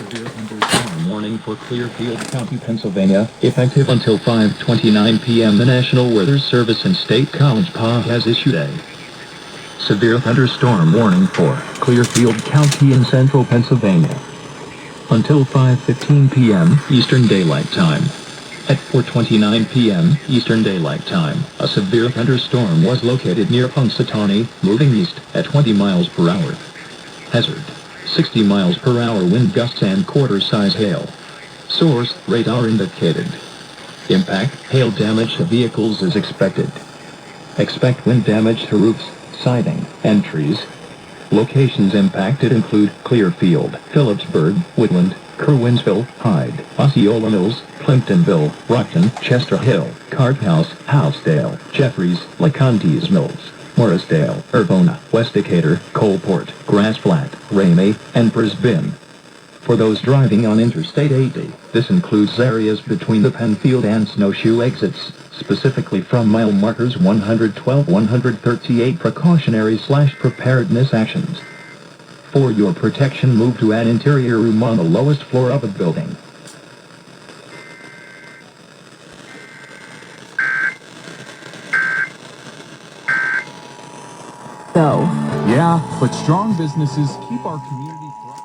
severe thunderstorm warning for Clearfield County, Pennsylvania, effective until 5:29 p.m. The National Weather Service and State College PA has issued a severe thunderstorm warning for Clearfield County in central Pennsylvania until 5:15 p.m. Eastern Daylight Time. At 4:29 p.m. Eastern Daylight Time, a severe thunderstorm was located near Punxsutawney, moving east at 20 miles per hour. Hazard: 60 miles per hour wind gusts and quarter-size hail. Source: radar indicated. Impact: hail damage to vehicles is expected. Expect wind damage to roofs, siding, and trees. Locations impacted include Clearfield, Phillipsburg, Woodland, Kerwinsville, Hyde, Osceola Mills, Plimptonville, Rockton, Chester Hill, Cart House, Housedale, Jeffries, LeConte's Mills, Morrisdale, Urbona, West Decatur, Coalport, Grass Flat, Ramey, and Brisbane. For those driving on Interstate 80, this includes areas between the Penfield and Snowshoe exits, specifically from mile markers 112-138. Precautionary/preparedness actions. For your protection, move to an interior room on the lowest floor of a building. Go. Yeah, but strong businesses keep our community thriving.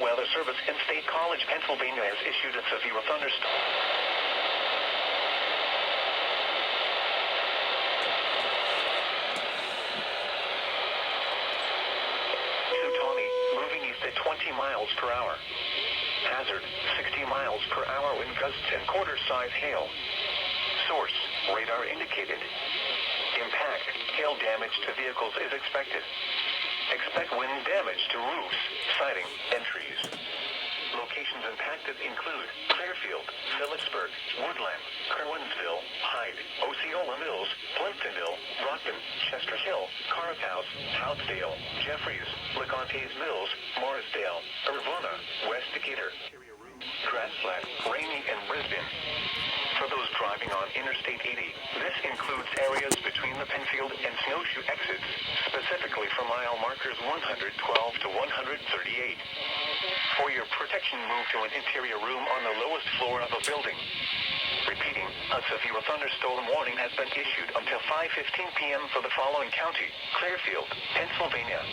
Weather Service in State College, Pennsylvania has issued a severe thunderstorm. Punxsutawney, moving east at 20 miles per hour. Hazard: 60 miles per hour wind gusts and quarter-size hail. Source: radar indicated. Impact: hail damage to vehicles is expected. Expect wind damage to roofs, siding, and trees. Locations impacted include Clearfield, Phillipsburg, Woodland, Kerwinsville, Hyde, Osceola Mills, Plimptonville, Rockton, Chester Hill, Cart House, Housedale, Jeffries, LeConte's Mills, Morrisdale, Urbona, West Decatur, Grass Flat, Ramey, and Brisbane. For those driving on Interstate 80, this includes areas between the Penfield and Snowshoe exits, specifically from mile markers 112 to 138. For your protection, move to an interior room on the lowest floor of a building. Repeating, a severe thunderstorm warning has been issued until 5:15 p.m. for the following county: Clearfield, Pennsylvania.